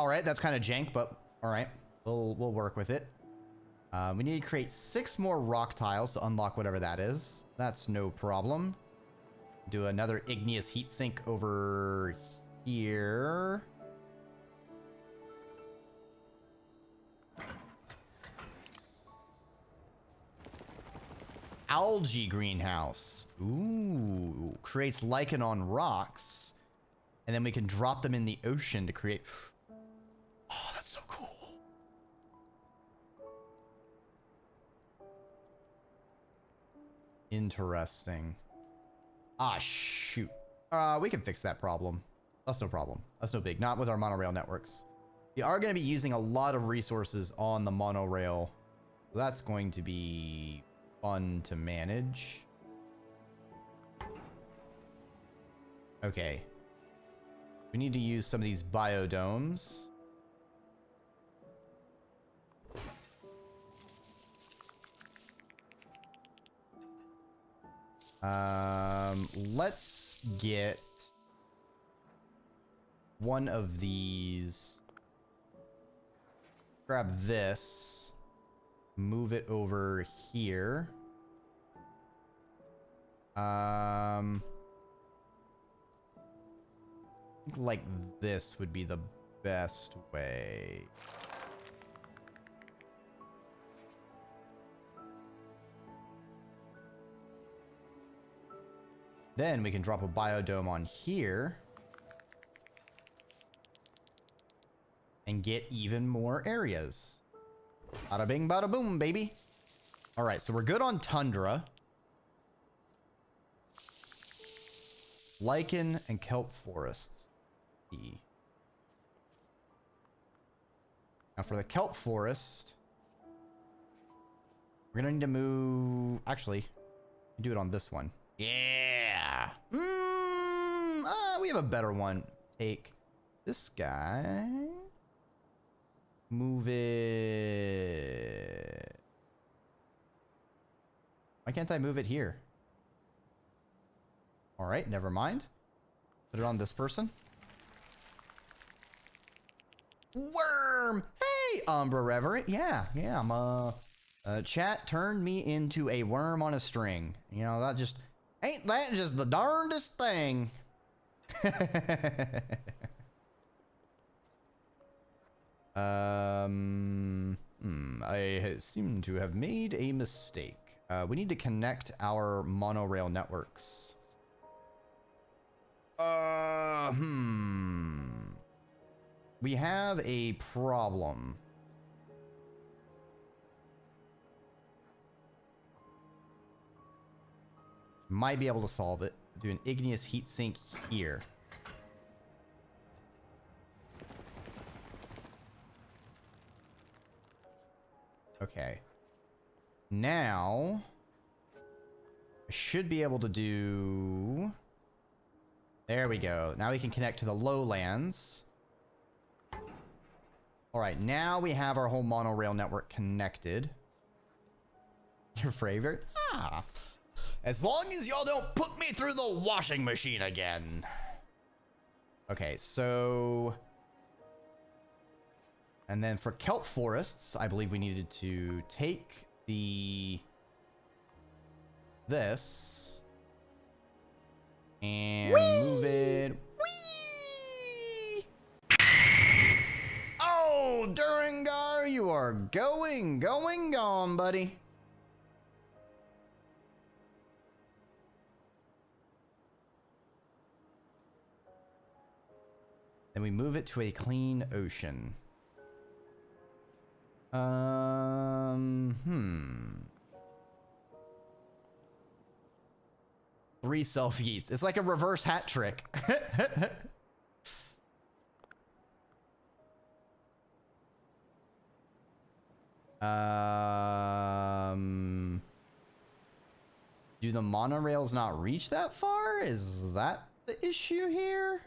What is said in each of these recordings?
All right, that's kind of jank, but all right, we'll work with it. We need to create 6 more rock tiles to unlock whatever that is. That's no problem. Do another igneous heat sink over here. Algae greenhouse. Ooh, creates lichen on rocks. And then we can drop them in the ocean to create... Oh, that's so cool. Interesting. Ah, shoot. We can fix that problem. That's no problem. That's no big. Not with our monorail networks. We are going to be using a lot of resources on the monorail. So that's going to be fun to manage. Okay. We need to use some of these biodomes. Let's get one of these. Grab this. Move it over here. I think like this would be the best way. Then we can drop a biodome on here. And get even more areas. Bada bing, bada boom, baby. All right, so we're good on tundra. Lichen and kelp forests. Now for the kelp forest, we're gonna need to move. Actually, do it on this one. Yeah. We have a better one. Take this guy. Move it. Why can't I move it here? All right, never mind. Put it on this person. Worm! Hey, Umbra Reverent. Yeah, I'm chat turned me into a worm on a string. You know, that just ain't that just the darndest thing. I seem to have made a mistake. We need to connect our monorail networks. We have a problem. Might be able to solve it. Do an igneous heat sink here. Okay. Now, I should be able to do... There we go. Now we can connect to the lowlands. All right, now we have our whole monorail network connected. Your favorite? Ah. As long as y'all don't put me through the washing machine again. Okay, so... And then for kelp forests, I believe we needed to take this and move it. Whee! Oh, Durangar, you are going, gone, buddy. Then we move it to a clean ocean. 3 self-yeets. It's like a reverse hat trick. Do the monorails not reach that far? Is that the issue here?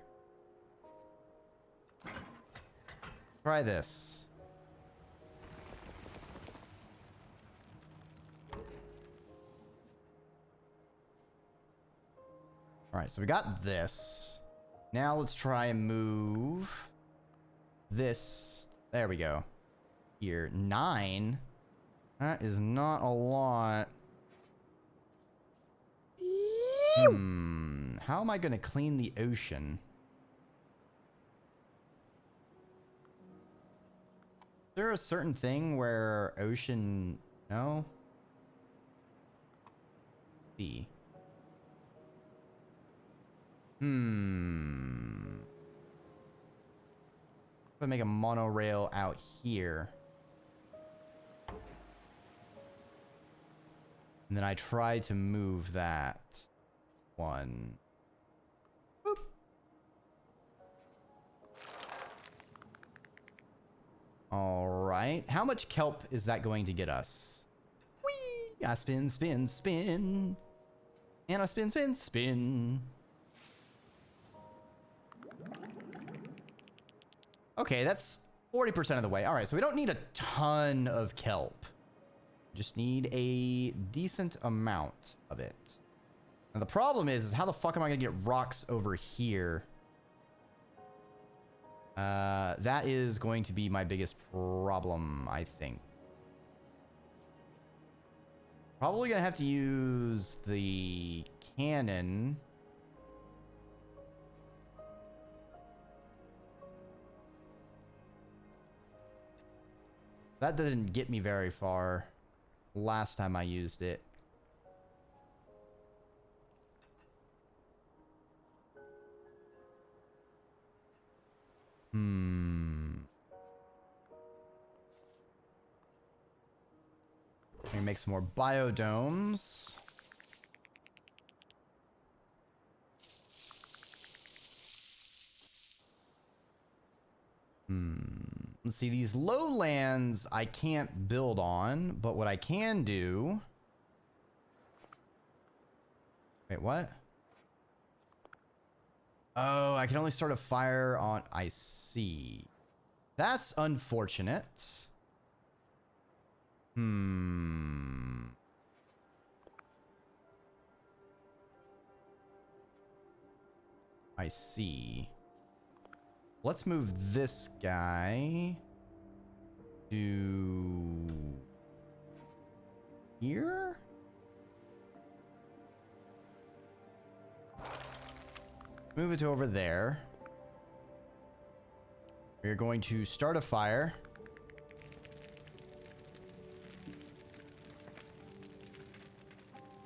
Try this. All right, so we got this. Now let's try and move this. There we go. Here, 9. That is not a lot. How am I going to clean the ocean? Is there a certain thing where ocean... No? See. If I make a monorail out here. And then I try to move that one. Boop. All right. How much kelp is that going to get us? Whee! I spin, spin, spin. And I spin, spin, spin. Okay, that's 40% of the way. All right, so we don't need a ton of kelp. Just need a decent amount of it. Now the problem is how the fuck am I gonna get rocks over here? That is going to be my biggest problem, I think. Probably gonna have to use the cannon. That didn't get me very far last time I used it. Let me make some more biodomes. Let's see, these lowlands I can't build on, but what I can do... Wait, what? Oh, I can only start a fire on... I see. That's unfortunate. I see. Let's move this guy to here. Move it to over there. We're going to start a fire.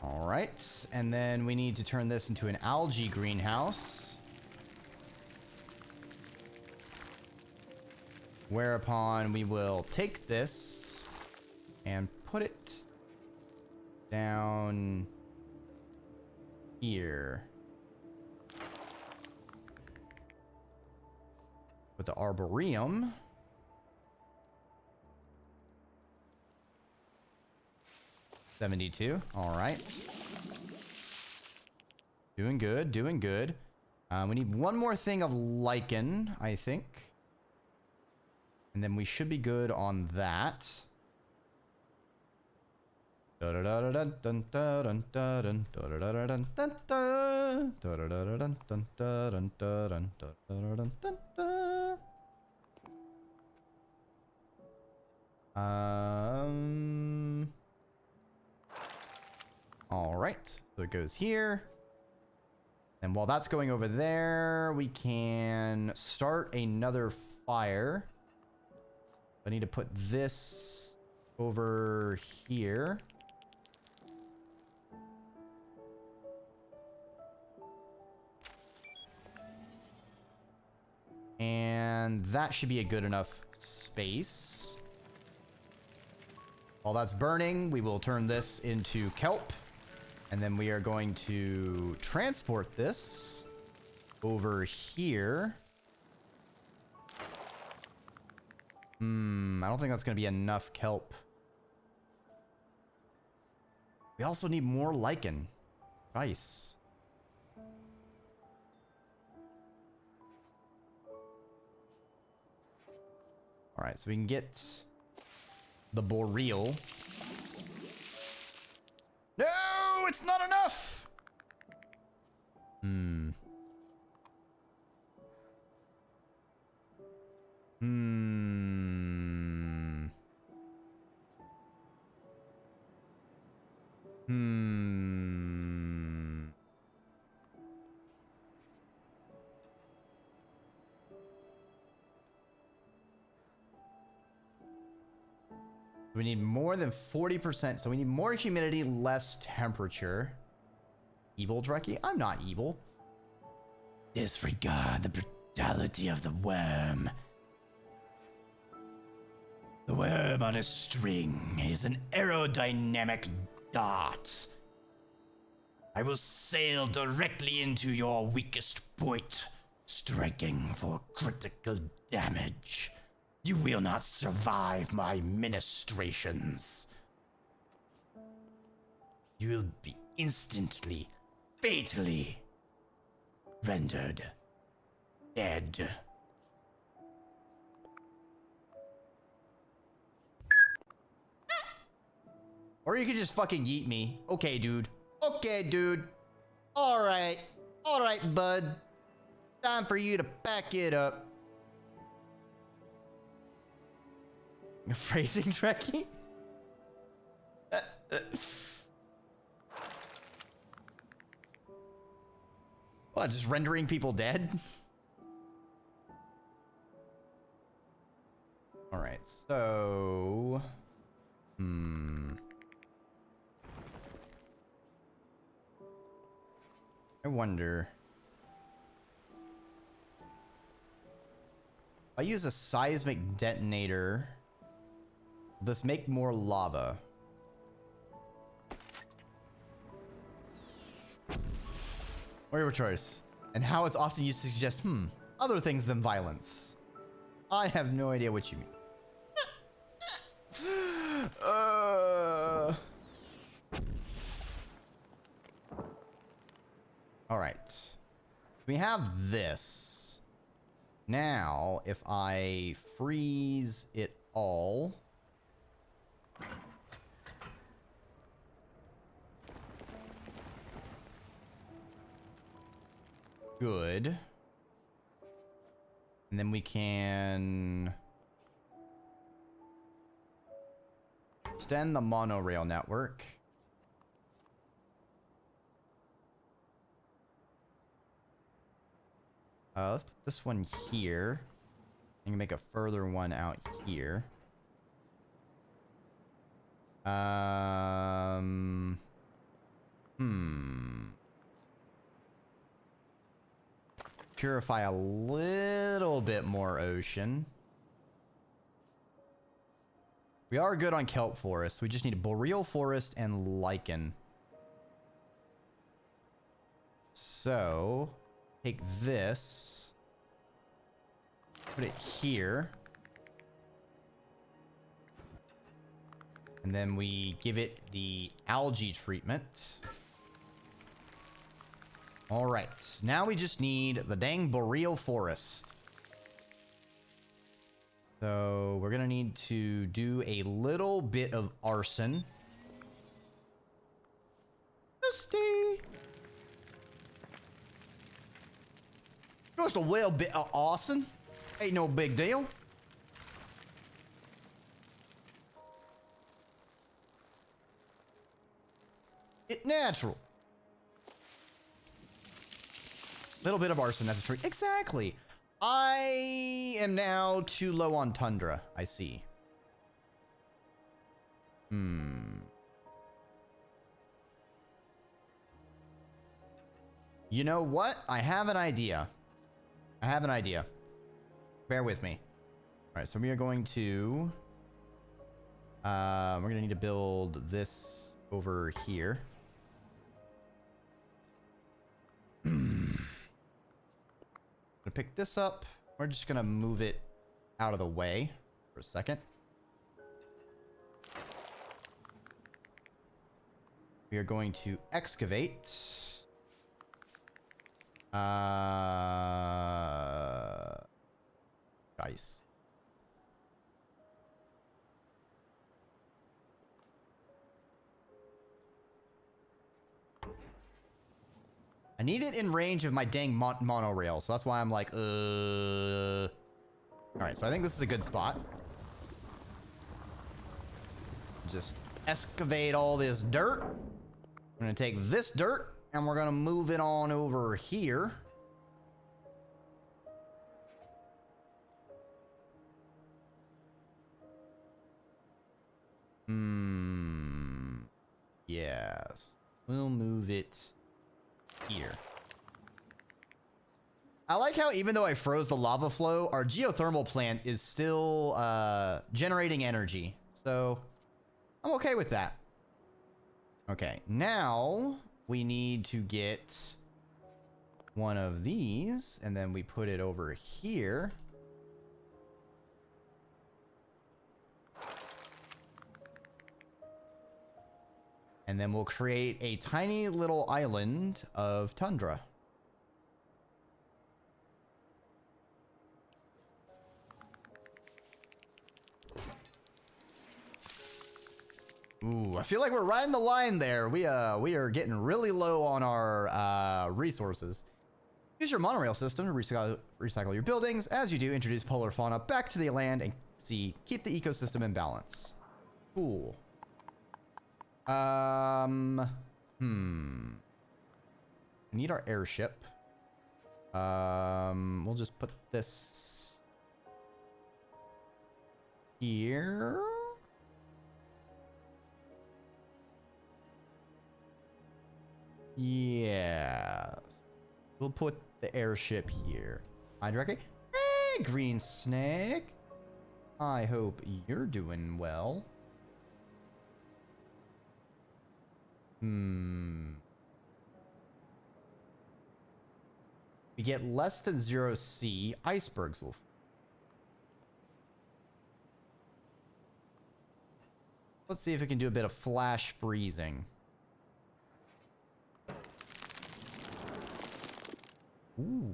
All right, and then we need to turn this into an algae greenhouse. Whereupon we will take this and put it down here. With the arboreum. $72. All right. Doing good, doing good. We need one more thing of lichen, I think. And then we should be good on that. All right, so it goes here. And while that's going over there, we can start another fire. I need to put this over here. And that should be a good enough space. While that's burning, we will turn this into kelp. And then we are going to transport this over here. I don't think that's going to be enough kelp. We also need more lichen. Nice. All right, so we can get the boreal. No, it's not enough. We need more than 40%. So we need more humidity, less temperature. Evil Dreki? I'm not evil. Disregard the brutality of the worm. The worm on a string is an aerodynamic dart. I will sail directly into your weakest point, striking for critical damage. You will not survive my ministrations. You will be instantly, fatally rendered dead. Or you could just fucking yeet me. Okay, dude. Okay, dude. Alright. Alright, bud. Time for you to back it up. Phrasing Dreki? What, just rendering people dead? Alright, so... I wonder... If I use a seismic detonator... Will this make more lava? Or your choice. And how it's often used to suggest, other things than violence. I have no idea what you mean. Alright. We have this. Now, if I freeze it all... Good. And then we can extend the monorail network. Let's put this one here. And make a further one out here. Purify a little bit more ocean. We are good on kelp forest. We just need a boreal forest and lichen. So, take this. Put it here. And then we give it the algae treatment. Alright, now we just need the dang boreal forest. So we're gonna need to do a little bit of arson. Just a little bit of arson. Ain't no big deal. It's natural. Little bit of arson, that's a treat. Exactly. I am now too low on tundra. I see. You know what? I have an idea. Bear with me. All right, so we are going to... we're going to need to build this over here. Gonna pick this up. We're just gonna move it out of the way for a second. We are going to excavate. Guys. I need it in range of my dang monorail, so that's why I'm like, Alright, so I think this is a good spot. Just excavate all this dirt. I'm gonna take this dirt, and we're gonna move it on over here. Yes. We'll move it here. I like how even though I froze the lava flow, our geothermal plant is still generating energy. So I'm okay with that. Okay, now we need to get one of these, and then we put it over here. And then we'll create a tiny little island of tundra. Ooh, I feel like we're riding the line there. We are getting really low on our resources. Use your monorail system to recycle your buildings. As you do, introduce polar fauna back to the land and sea. Keep the ecosystem in balance. Cool. We need our airship. We'll just put this here. Yes. We'll put the airship here. Hi, Dreki. Hey, Green Snake. I hope you're doing well. We get less than 0 C. Icebergs will... Let's see if we can do a bit of flash freezing. Ooh.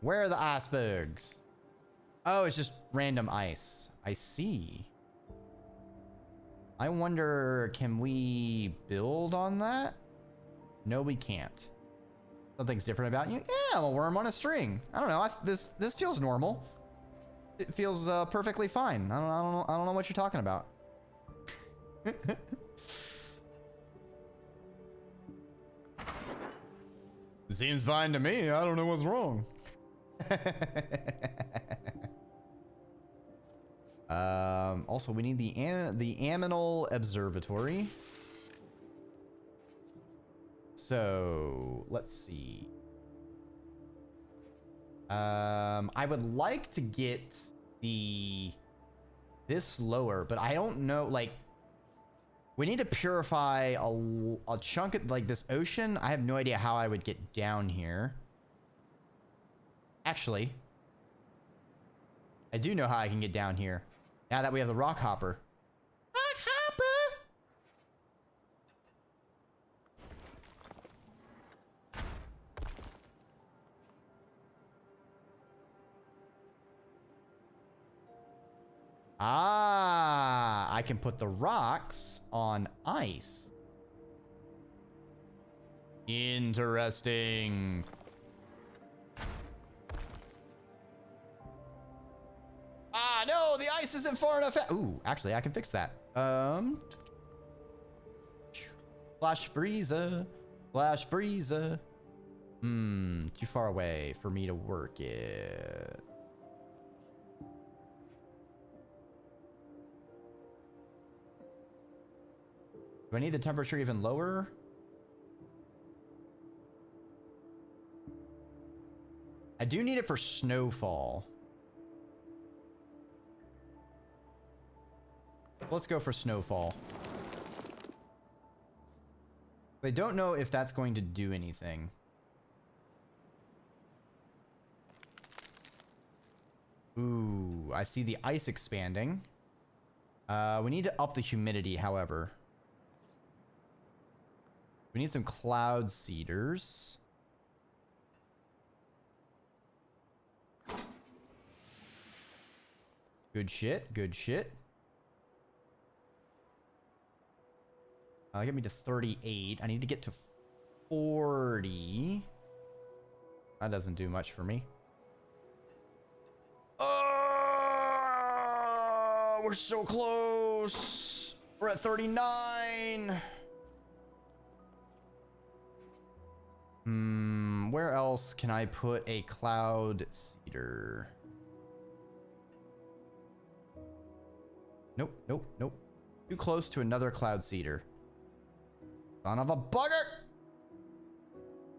Where are the icebergs? Oh, it's just random ice. I see. I wonder, can we build on that? No, we can't. Something's different about you? Yeah, I'm a worm on a string. I don't know. This feels normal. It feels perfectly fine. I don't know what you're talking about. Seems fine to me. I don't know what's wrong. Also, we need the Aminal Observatory. So let's see. I would like to get this lower, but I don't know. Like, we need to purify a chunk of like this ocean. I have no idea how I would get down here. Actually, I do know how I can get down here. Now that we have the rock hopper. Rock hopper! Ah, I can put the rocks on ice. Interesting. Ah, no, the ice isn't far enough. Ooh, actually, I can fix that. Flash freezer. Flash freezer. Too far away for me to work it. Do I need the temperature even lower? I do need it for snowfall. Let's go for snowfall. I don't know if that's going to do anything. Ooh, I see the ice expanding. We need to up the humidity, however. We need some cloud seeders. Good shit, good shit. Get me to 38. I need to get to 40. That doesn't do much for me. Oh, we're so close. We're at 39. Where else can I put a cloud seeder? Nope, nope, nope. Too close to another cloud seeder. Son of a bugger!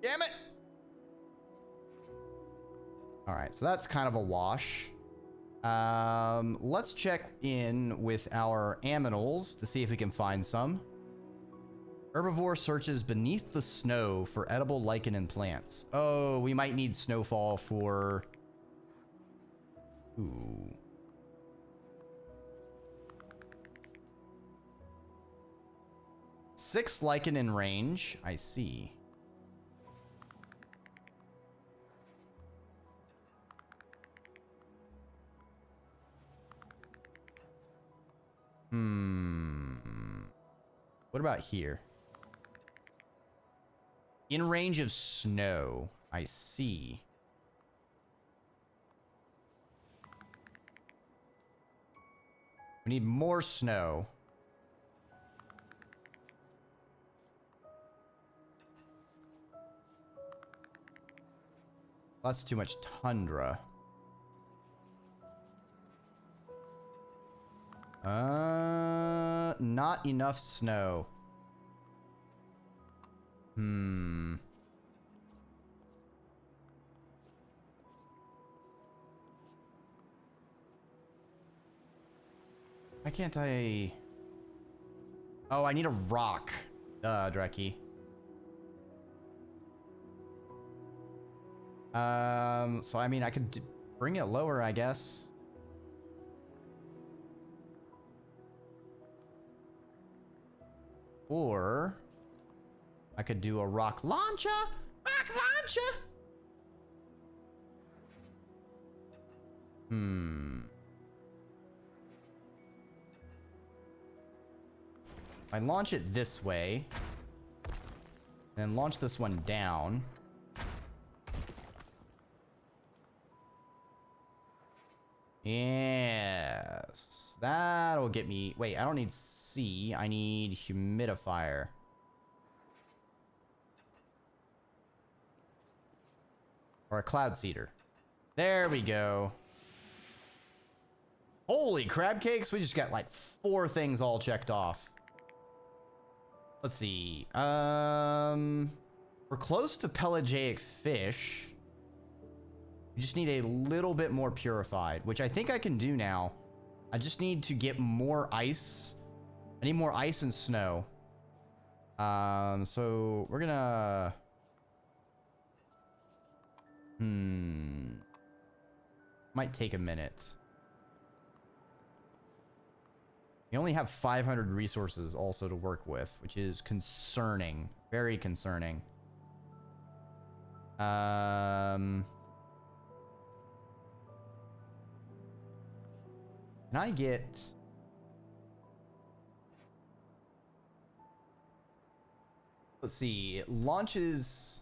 Damn it! Alright, so that's kind of a wash. Let's check in with our aminals to see if we can find some. Herbivore searches beneath the snow for edible lichen and plants. Oh, we might need snowfall for... Ooh. Six lichen in range. I see. What about here? In range of snow. I see. We need more snow. That's too much tundra. Not enough snow. Why can't I... Oh, I need a rock. Dreki. So I mean, I could bring it lower, I guess. Or I could do a rock launcher. Rock launcher. I launch it this way, and launch this one down. Yes, that'll get me. Wait, I don't need C. I need humidifier. Or a cloud seeder. There we go. Holy crab cakes. We just got like 4 things all checked off. Let's see. We're close to pelagic fish. We just need a little bit more purified, which I think I can do now. I just need to get more ice. I need more ice and snow. So we're gonna... Might take a minute. You only have 500 resources also to work with, which is concerning. Very concerning. Can I get... Let's see. It launches...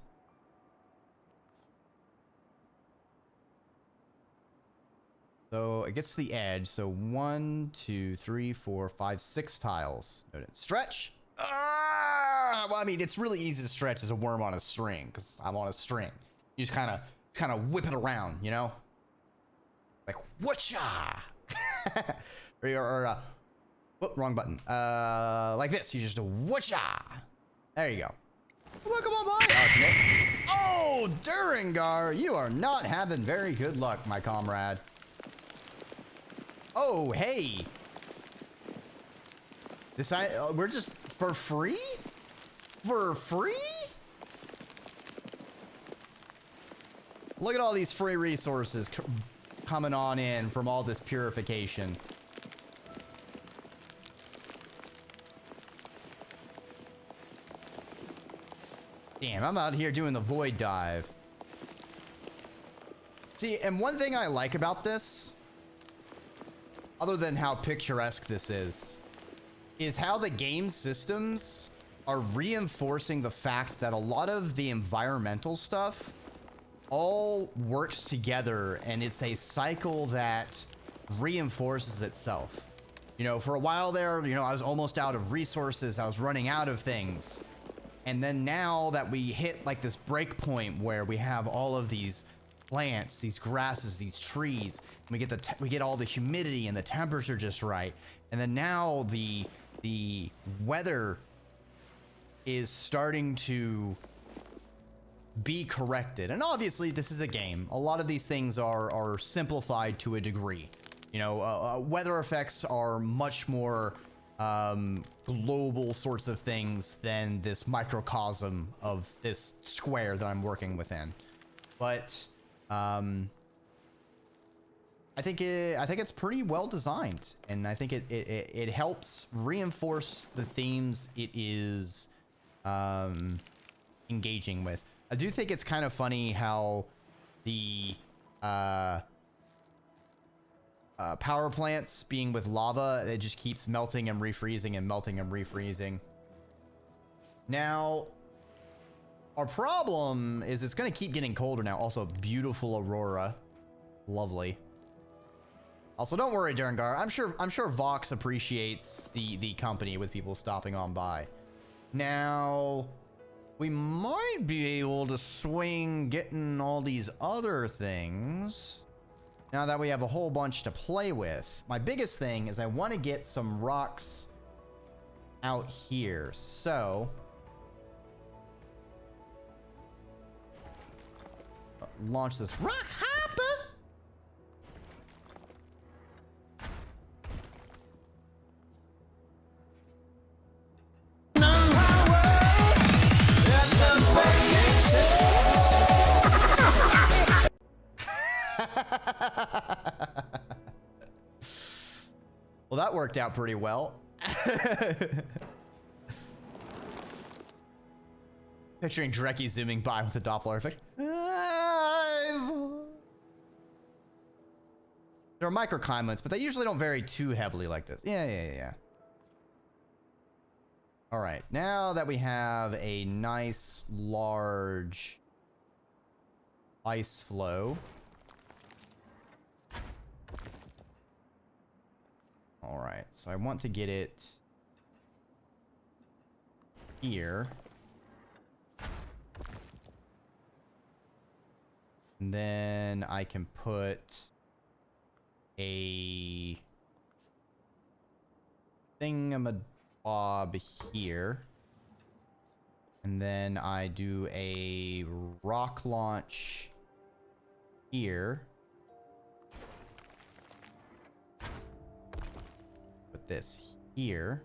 So it gets to the edge. So 1, 2, 3, 4, 5, 6 tiles. Stretch. Well, I mean, it's really easy to stretch as a worm on a string because I'm on a string. You just kind of whip it around, you know, like whatcha, or wrong button. Like this. You just whatcha. There you go. Welcome on by. Oh, Durangar, you are not having very good luck, my comrade. Oh, hey. This we're just for free? For free? Look at all these free resources coming on in from all this purification. Damn, I'm out here doing the void dive. See, and one thing I like about this, other than how picturesque this is how the game systems are reinforcing the fact that a lot of the environmental stuff all works together, and it's a cycle that reinforces itself. You know, for a while there, you know, I was almost out of resources. I was running out of things. And then now that we hit like this break point where we have all of these plants, these grasses, these trees. And we get all the humidity and the temperature just right. And then now the weather is starting to be corrected. And obviously this is a game. A lot of these things are simplified to a degree. You know, weather effects are much more global sorts of things than this microcosm of this square that I'm working within. But I think it's pretty well designed, and I think it helps reinforce the themes it is engaging with. I do think it's kind of funny how the power plants being with lava, it just keeps melting and refreezing and melting and refreezing. Now, our problem is it's going to keep getting colder now. Also, beautiful aurora. Lovely. Also, don't worry, Durangar. I'm sure Vox appreciates the company with people stopping on by. Now, we might be able to swing getting all these other things now that we have a whole bunch to play with. My biggest thing is I want to get some rocks out here. So launch this rock hopper. Well, that worked out pretty well. Picturing Dreki zooming by with the Doppler effect. There are microclimates, but they usually don't vary too heavily like this. Yeah. All right, now that we have a nice large ice flow. All right, so I want to get it here. And then I can put a thingamabob here. And then I do a rock launch here. Put this here.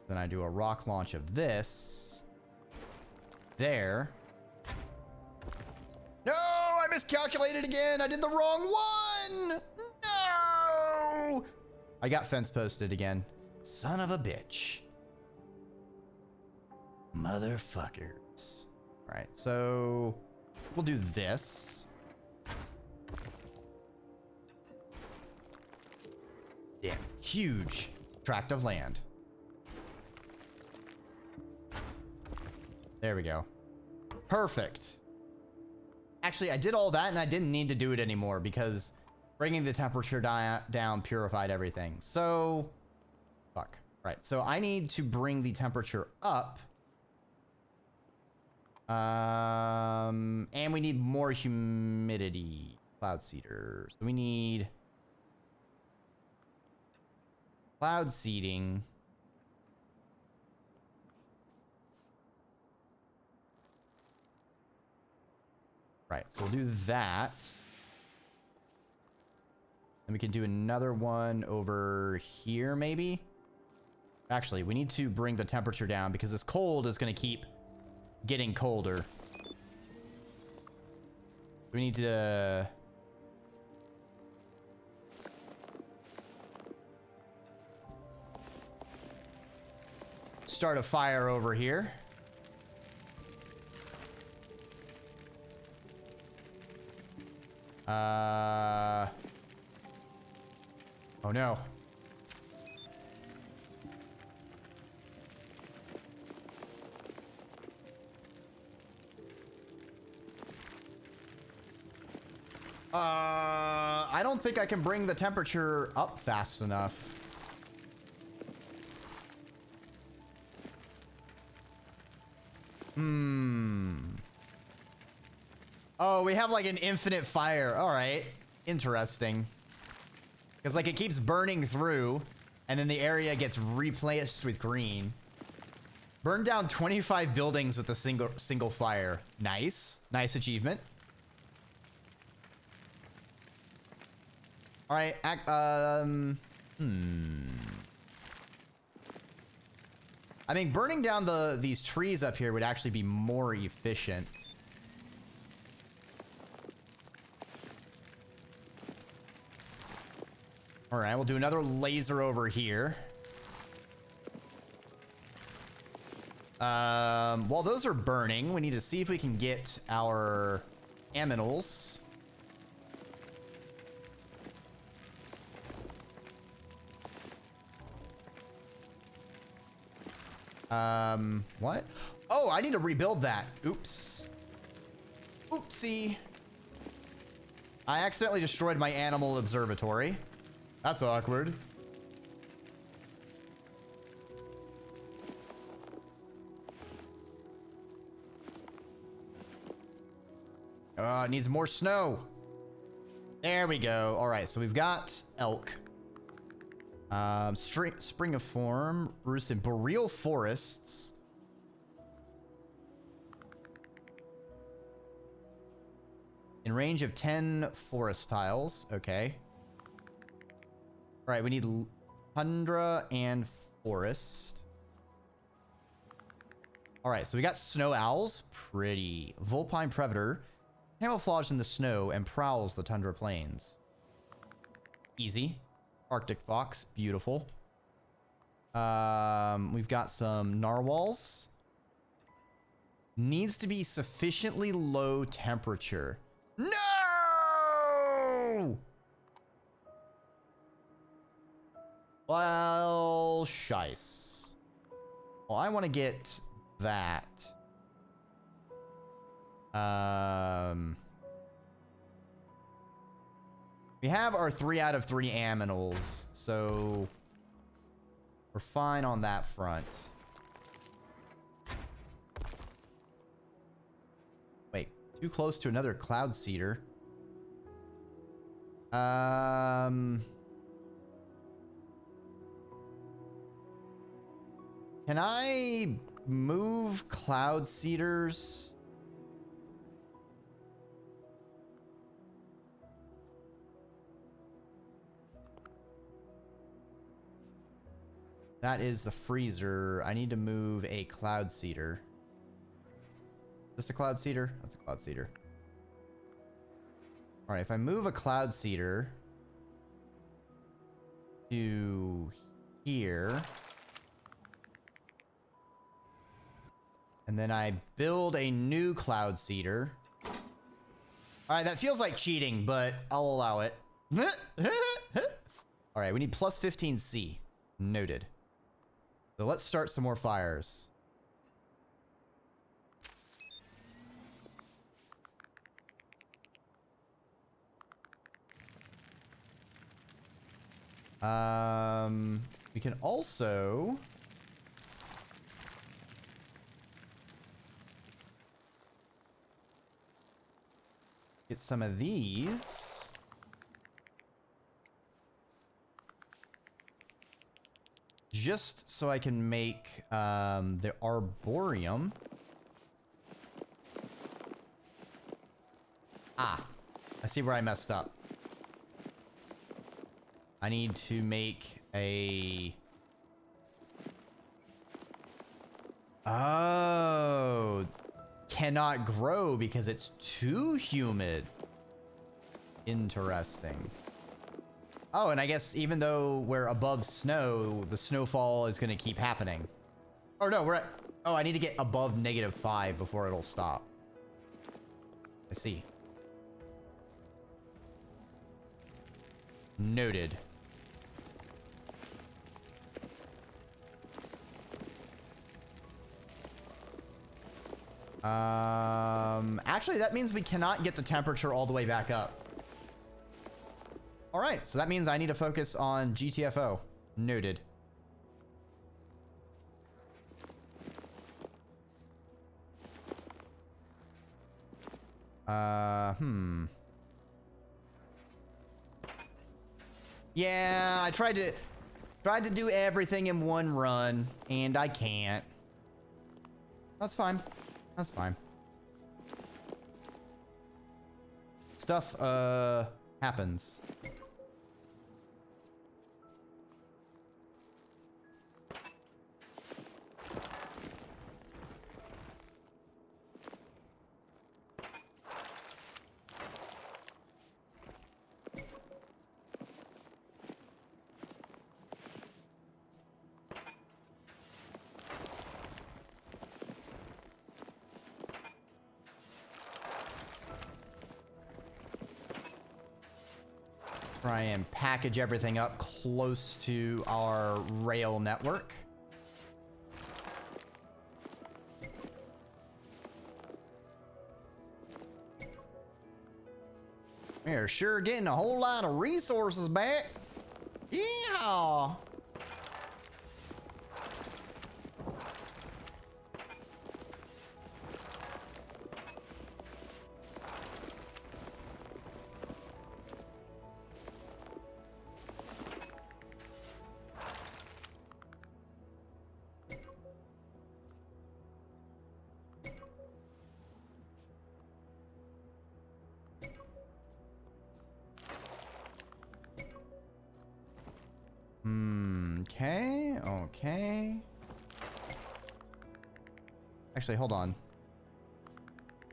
Then I do a rock launch of this there. No, I miscalculated again. I did the wrong one. No, I got fence posted again. Son of a bitch. Motherfuckers. All right, so we'll do this. Damn, huge tract of land. There we go. Perfect. Actually, I did all that and I didn't need to do it anymore because bringing the temperature down purified everything. So, fuck. Right, so I need to bring the temperature up. And we need more humidity. Cloud seeders. So we need cloud seeding. Right, so we'll do that. And we can do another one over here, maybe? Actually, we need to bring the temperature down because this cold is going to keep getting colder. We need to... start a fire over here. Oh no. I don't think I can bring the temperature up fast enough. Oh, we have like an infinite fire. All right. Interesting. Because like it keeps burning through and then the area gets replaced with green. Burn down 25 buildings with a single fire. Nice. Nice achievement. All right. I mean, burning down these trees up here would actually be more efficient. All right, we'll do another laser over here. While those are burning, we need to see if we can get our aminals. What? Oh, I need to rebuild that. Oops. Oopsie. I accidentally destroyed my animal observatory. That's awkward. It needs more snow. There we go. All right, so we've got elk. Springiform, roosts in boreal forests. In range of 10 forest tiles. Okay. All right, we need tundra and forest. All right, so we got snow owls. Pretty. Vulpine predator. Camouflaged in the snow and prowls the tundra plains. Easy. Arctic fox. Beautiful. We've got some narwhals. Needs to be sufficiently low temperature. No! Well, shice. Well, I want to get that. We have our 3 out of 3 aminals, so we're fine on that front. Wait, too close to another cloud seeder. Can I move cloud seeders? That is the freezer. I need to move a cloud seeder. Is this a cloud seeder? That's a cloud seeder. All right, if I move a cloud seeder to here, and then I build a new cloud seeder. All right, that feels like cheating, but I'll allow it. All right, we need plus 15C. Noted. So let's start some more fires. We can also get some of these. Just so I can make the arboreum. Ah, I see where I messed up. I need to make a... Oh, cannot grow because it's too humid. Interesting. Oh, and I guess even though we're above snow, the snowfall is going to keep happening. Oh, no, we're at... Oh, I need to get above -5 before it'll stop. I see. Noted. Actually, that means we cannot get the temperature all the way back up. All right, so that means I need to focus on GTFO. Noted. Yeah, I tried to do everything in one run, and I can't. That's fine. That's fine. Stuff happens. Try and package everything up close to our rail network. We're sure getting a whole lot of resources back. Yeah. Okay, okay. Actually, hold on.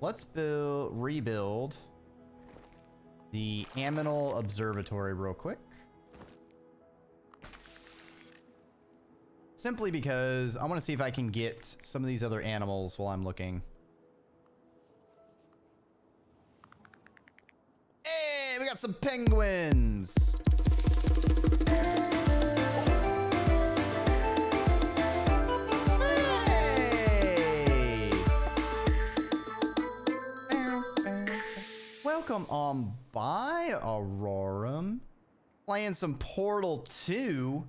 Let's rebuild the Aminal Observatory real quick. Simply because I want to see if I can get some of these other animals while I'm looking. Hey, we got some penguins. Welcome on by, Aurorum. Playing some Portal 2.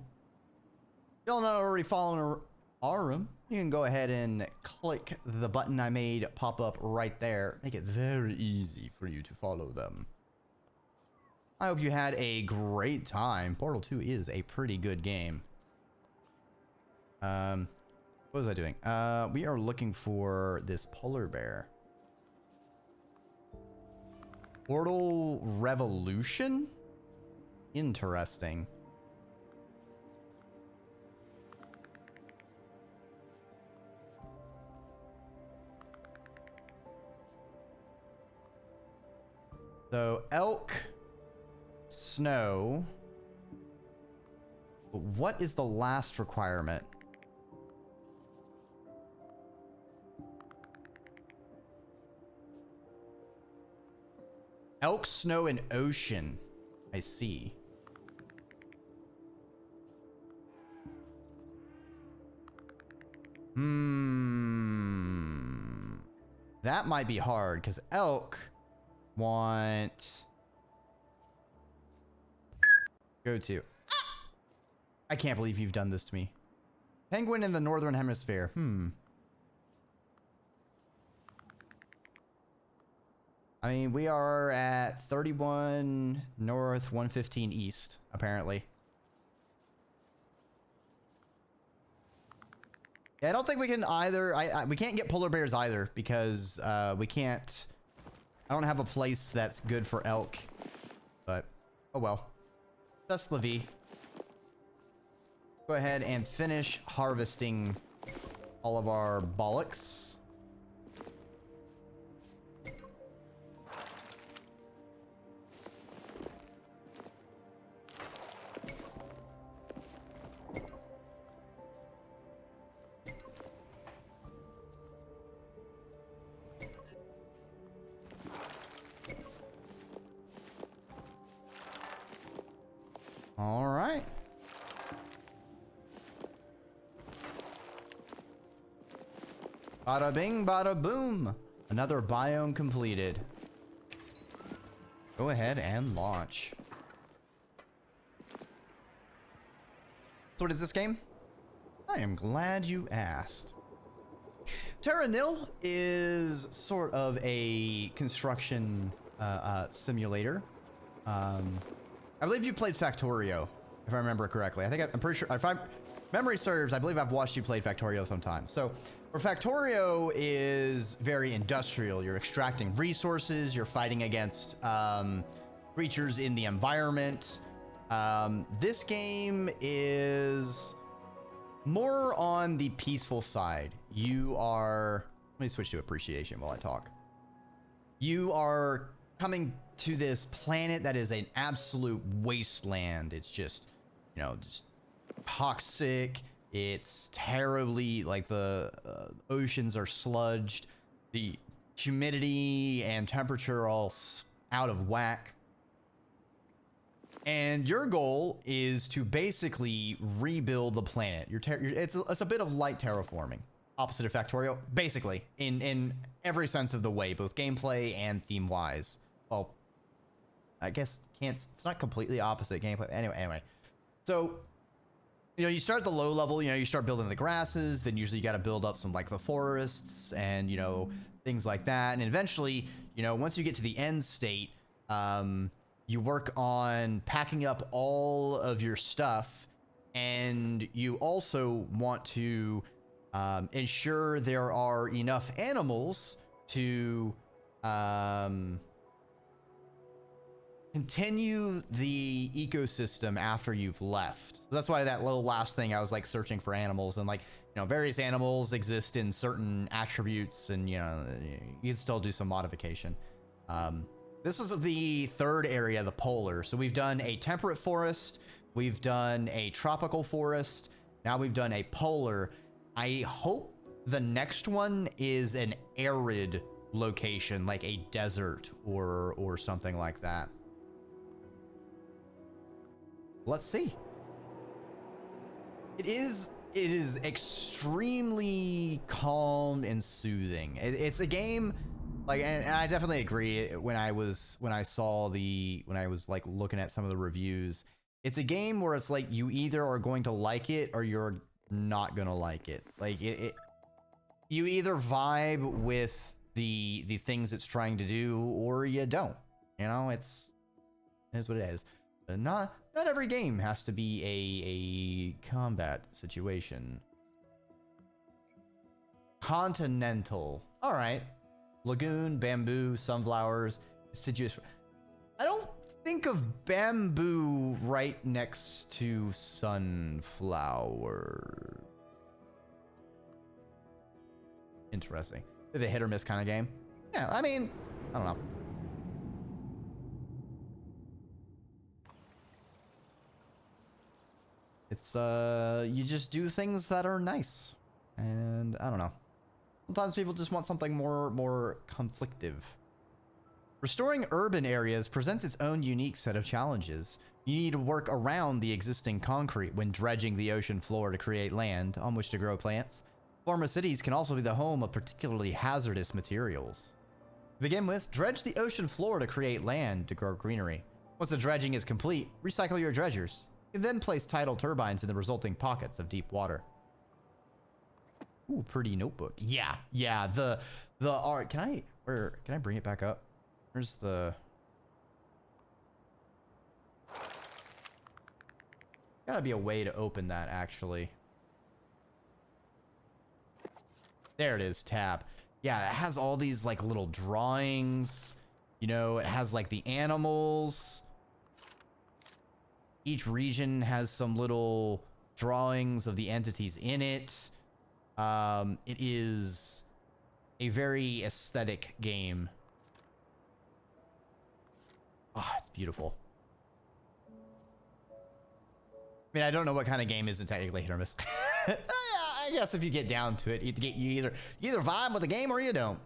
Y'all not already following Aurorum? You can go ahead and click the button I made pop up right there. Make it very easy for you to follow them. I hope you had a great time. Portal 2 is a pretty good game. What was I doing? We are looking for this polar bear. Portal Revolution? Interesting. So, elk, snow. But what is the last requirement? Elk, snow, and ocean. I see. That might be hard, because elk want... Go to. I can't believe you've done this to me. Penguin in the Northern Hemisphere. I mean, we are at 31 north, 115 east, apparently. Yeah, I don't think we can either. We can't get polar bears either because we can't. I don't have a place that's good for elk. But, oh well. That's the V. Go ahead and finish harvesting all of our bollocks. All right. Bada bing, bada boom. Another biome completed. Go ahead and launch. So what is this game? I am glad you asked. Terra Nil is sort of a construction simulator. I believe you played Factorio, if I remember correctly. I'm pretty sure, if memory serves, I believe I've watched you play Factorio sometimes. So, where Factorio is very industrial. You're extracting resources, you're fighting against creatures in the environment. This game is more on the peaceful side. You are, let me switch to appreciation while I talk. You are coming to this planet that is an absolute wasteland. It's just, you know, just toxic. It's terribly, like, the oceans are sludged. The humidity and temperature are all out of whack. And your goal is to basically rebuild the planet. It's a bit of light terraforming, opposite of Factorio, basically, in every sense of the way, both gameplay and theme-wise. Well, I guess it's not completely opposite gameplay. Anyway. So, you know, you start at the low level, you know, you start building the grasses, then usually you got to build up some, like, the forests and, you know, things like that. And eventually, you know, once you get to the end state, you work on packing up all of your stuff, and you also want to ensure there are enough animals to continue the ecosystem after you've left. So that's why that little last thing I was like searching for animals, and like, you know, various animals exist in certain attributes, and you know, you can still do some modification. This was the third area, the polar. So we've done a temperate forest, we've done a tropical forest, now we've done a polar. I hope the next one is an arid location, like a desert or something like that. Let's see. It is extremely calm and soothing. It's a game, like, and I definitely agree. When I was like looking at some of the reviews, it's a game where it's like you either are going to like it or you're not gonna like it. Like you either vibe with the things it's trying to do or you don't. You know, it is what it is. But not every game has to be a combat situation. Continental. All right. Lagoon, bamboo, sunflowers, deciduous. I don't think of bamboo right next to sunflower. Interesting. Is it a hit or miss kind of game? Yeah, I mean, I don't know. It's you just do things that are nice, and I don't know. Sometimes people just want something more conflictive. Restoring urban areas presents its own unique set of challenges. You need to work around the existing concrete when dredging the ocean floor to create land on which to grow plants. Former cities can also be the home of particularly hazardous materials. To begin with, dredge the ocean floor to create land to grow greenery. Once the dredging is complete, recycle your dredgers. You can then place tidal turbines in the resulting pockets of deep water. Ooh, pretty notebook. Yeah. The art. Can I bring it back up? Where's the? Gotta be a way to open that, actually. There it is, tab. Yeah, it has all these like little drawings. You know, it has like the animals. Each region has some little drawings of the entities in it. It is a very aesthetic game. Oh, it's beautiful. I mean, I don't know what kind of game isn't technically hit or miss. I guess if you get down to it, you either vibe with the game or you don't.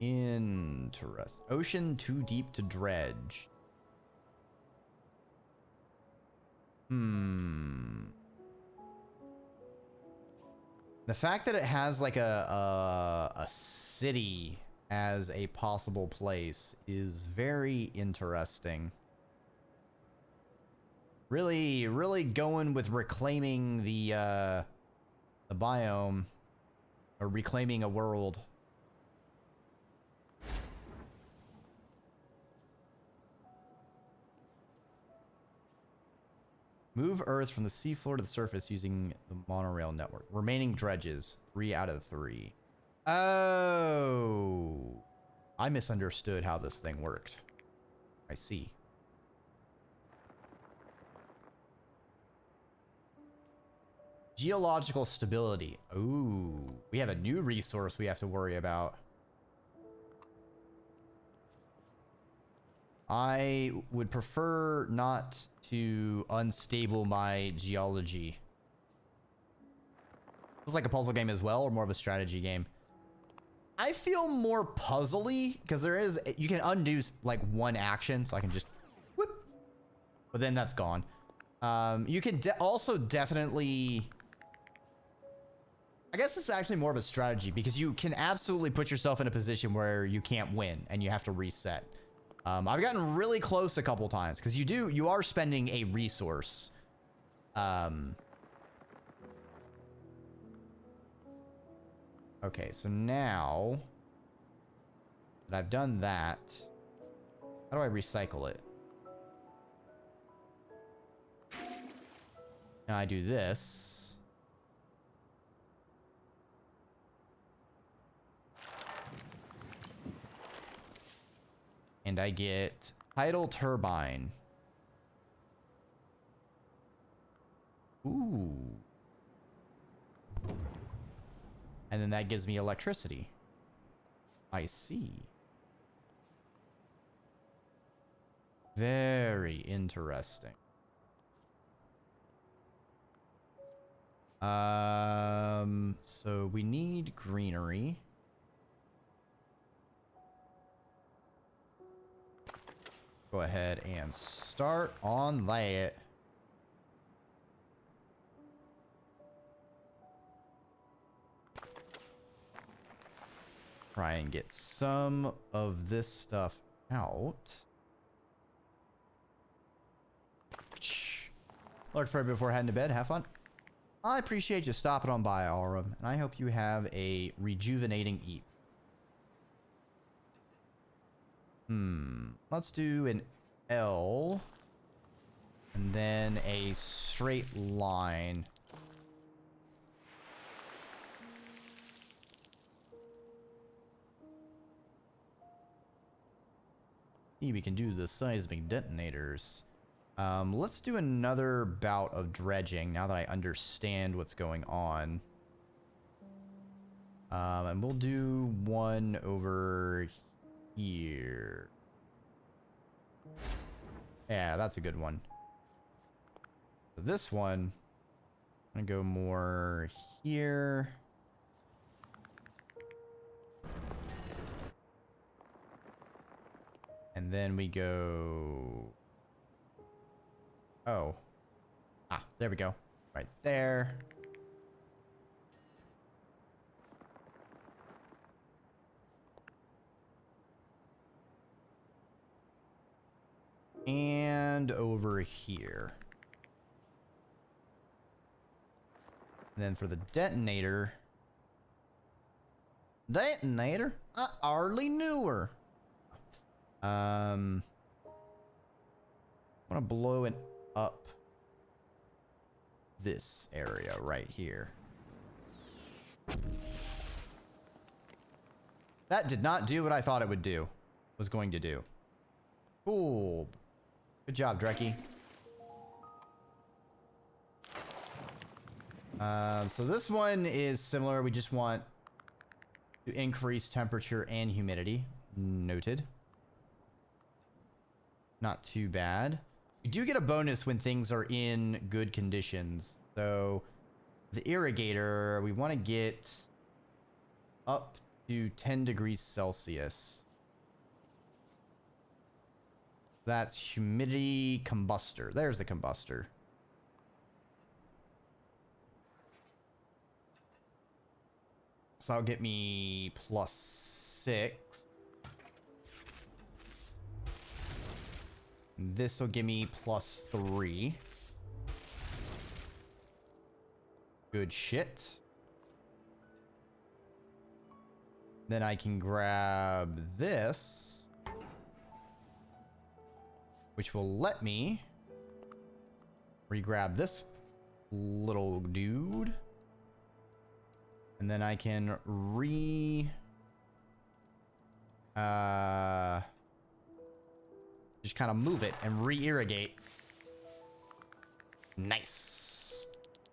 Interesting. Ocean too deep to dredge. The fact that it has like a city as a possible place is very interesting. Really going with reclaiming the The biome. Or reclaiming a world. Move Earth from the seafloor to the surface using the monorail network. Remaining dredges. 3 out of 3. Oh. I misunderstood how this thing worked. I see. Geological stability. Ooh. We have a new resource we have to worry about. I would prefer not to unstable my geology. It's like a puzzle game as well, or more of a strategy game. I feel more puzzly because there is, you can undo like one action, so I can just whoop, but then that's gone. You can also definitely, I guess it's actually more of a strategy because you can absolutely put yourself in a position where you can't win and you have to reset. I've gotten really close a couple times because you are spending a resource. Okay, so now that I've done that, how do I recycle it? Now I do this. And I get tidal turbine. Ooh. And then that gives me electricity. I see. Very interesting. So we need greenery. Go ahead and start on that. Try and get some of this stuff out. Lord Fred, before heading to bed, have fun. I appreciate you stopping on by, Aurum, and I hope you have a rejuvenating eat. Let's do an L and then a straight line. See, we can do the seismic detonators. Let's do another bout of dredging now that I understand what's going on. And we'll do one over here. Yeah, that's a good one. So this one, I'm gonna go more here. And then we go... Oh. Ah, there we go. Right there. And over here. And then for the detonator... Detonator? I hardly knew her. I want to blow it up this area right here. That did not do what I thought it would do. Was going to do. Cool. Good job, Dreki. So this one is similar. We just want to increase temperature and humidity. Noted. Not too bad. We do get a bonus when things are in good conditions. So the irrigator, we want to get up to 10 degrees Celsius. That's humidity combustor. There's the combustor. So that'll get me +6. This will give me +3. Good shit. Then I can grab this, which will let me re-grab this little dude. And then I can just kind of move it and re-irrigate. Nice.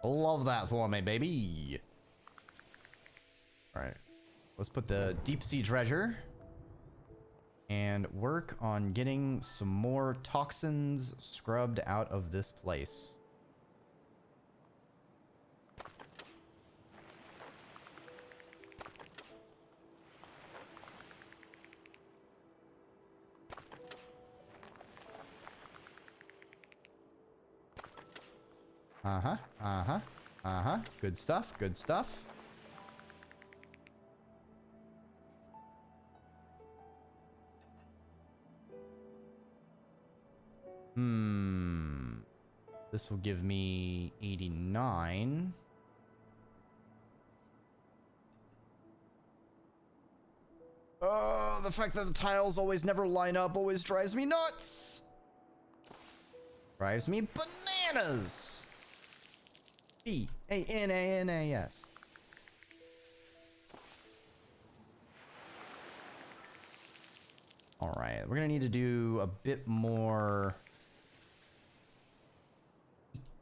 Love that for me, baby. All right. Let's put the deep sea treasure and work on getting some more toxins scrubbed out of this place. Uh-huh, uh-huh, uh-huh. Good stuff, good stuff. This will give me 89. Oh, the fact that the tiles always never line up always drives me nuts. Drives me bananas. B-A-N-A-N-A-S. All right, we're gonna need to do a bit more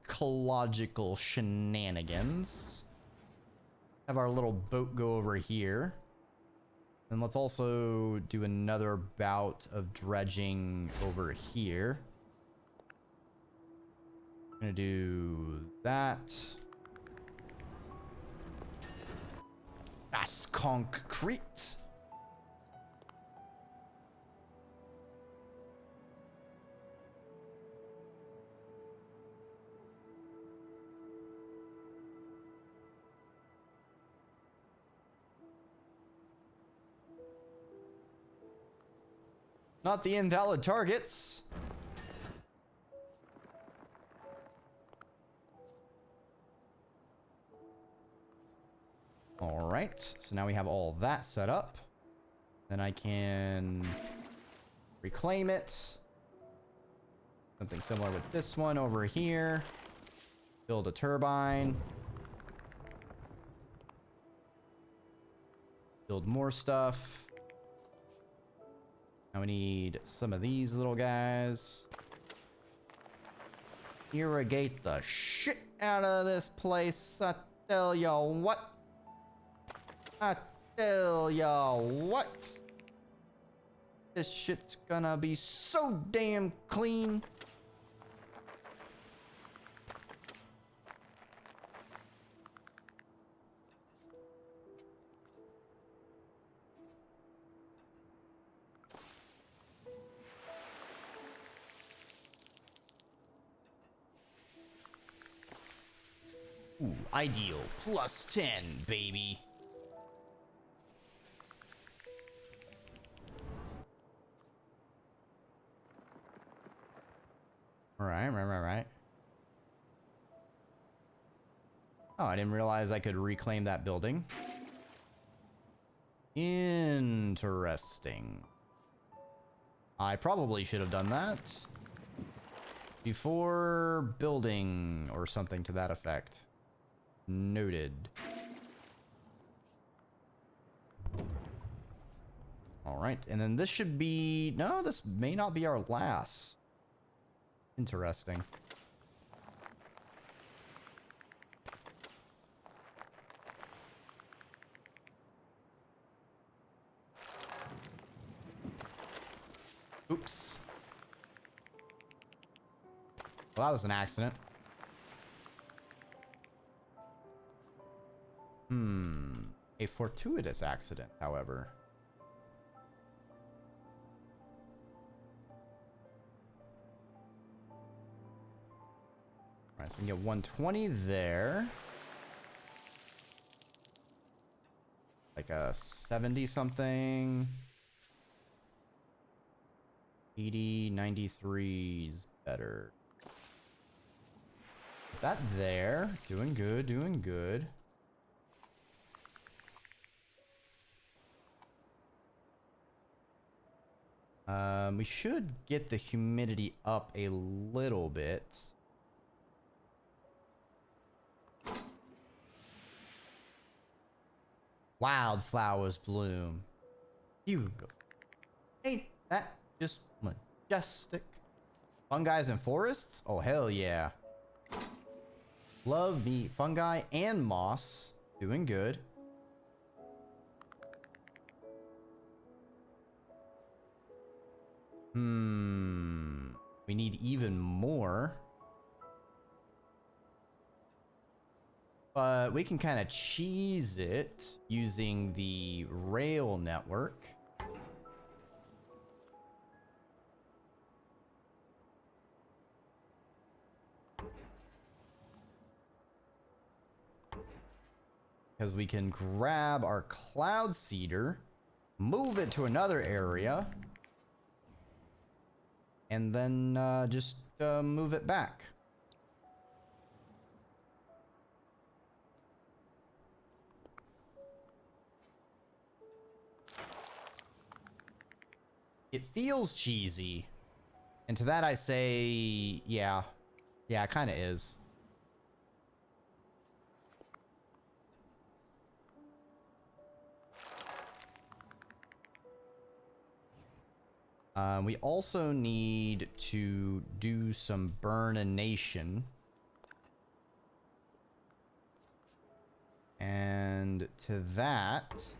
ecological shenanigans. Have our little boat go over here. And let's also do another bout of dredging over here. I'm gonna do that. That's concrete. Not the invalid targets. All right, so now we have all that set up. Then I can reclaim it. Something similar with this one over here. Build a turbine. Build more stuff. Now we need some of these little guys. Irrigate the shit out of this place. I tell ya what. I tell ya what. This shit's gonna be so damn clean. Ooh, ideal. Plus 10, baby. Right. Oh, I didn't realize I could reclaim that building. Interesting. I probably should have done that before building or something to that effect. Noted. All right, and then this should be... No, this may not be our last. Interesting. Oops. Well, that was an accident. A fortuitous accident, however. Alright, so we can get 120 there. Like a 70 something. 80, 93 is better. Put that there. Doing good, doing good. We should get the humidity up a little bit. Wildflowers bloom. Beautiful. Ain't that just majestic? Fungi and forests? Oh, hell yeah. Love me. Fungi and moss. Doing good. We need even more. But we can kind of cheese it using the rail network. Because we can grab our cloud seeder, move it to another area, and then just move it back. It feels cheesy. And to that I say, yeah. Yeah, it kind of is. We also need to do some burnination. And to that, see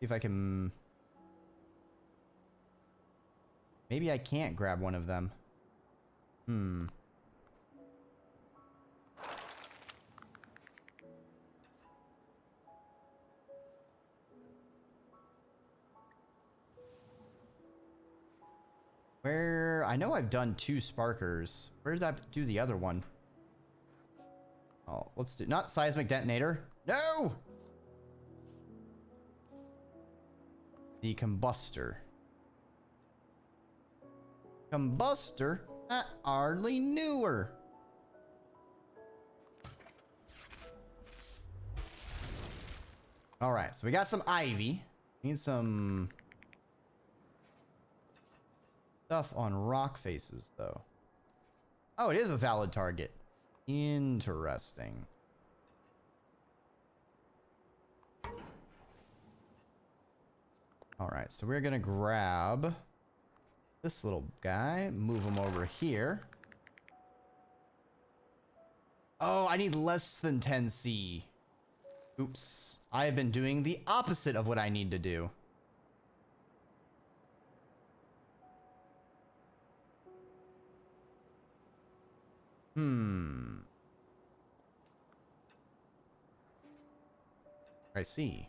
if I can... Maybe I can't grab one of them. Where... I know I've done 2 sparkers. Where did I do the other one? Oh, let's do... Not seismic detonator. No! The combustor. Combustor? I hardly knew her. Alright, so we got some ivy. Need some... stuff on rock faces, though. Oh, it is a valid target. Interesting. Alright, so we're gonna grab this little guy, move him over here. Oh, I need less than 10C. Oops. I have been doing the opposite of what I need to do. I see.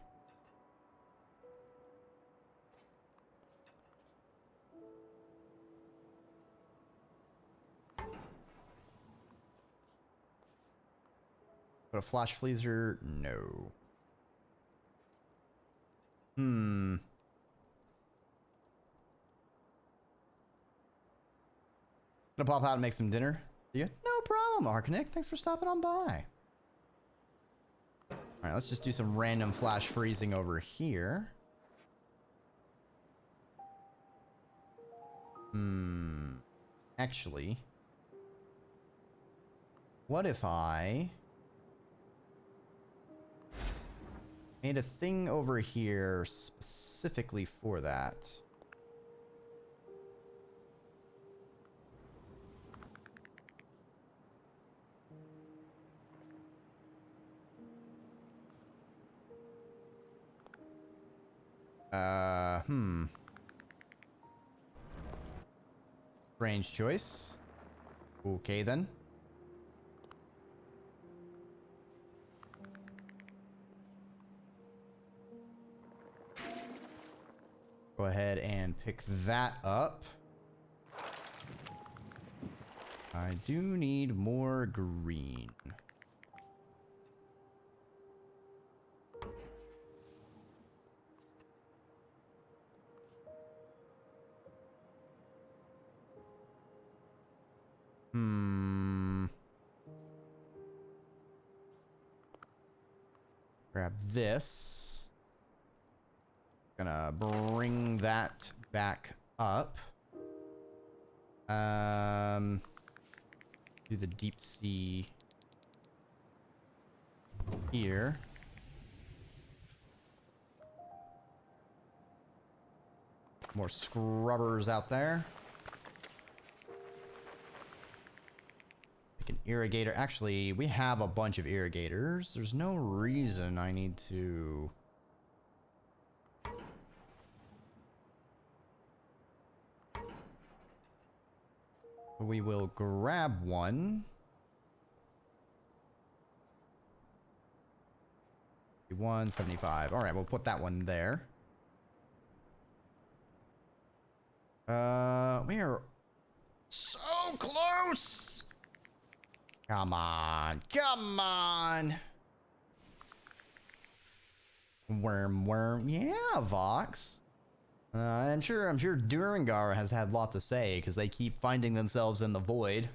But a flash freezer? No. Gonna pop out and make some dinner. Yeah, no problem, Arcanic. Thanks for stopping on by. Alright, let's just do some random flash freezing over here. Actually, what if I made a thing over here specifically for that? Strange choice. Okay, then. Go ahead and pick that up. I do need more green. Grab this. Gonna bring that back up. Do the deep sea here. More scrubbers out there. Make an irrigator. Actually, we have a bunch of irrigators. There's no reason I need to... We will grab one. 175. All right, we'll put that one there. We are so close. Come on, come on. Worm. Yeah, Vox. I'm sure Durangar has had a lot to say because they keep finding themselves in the void.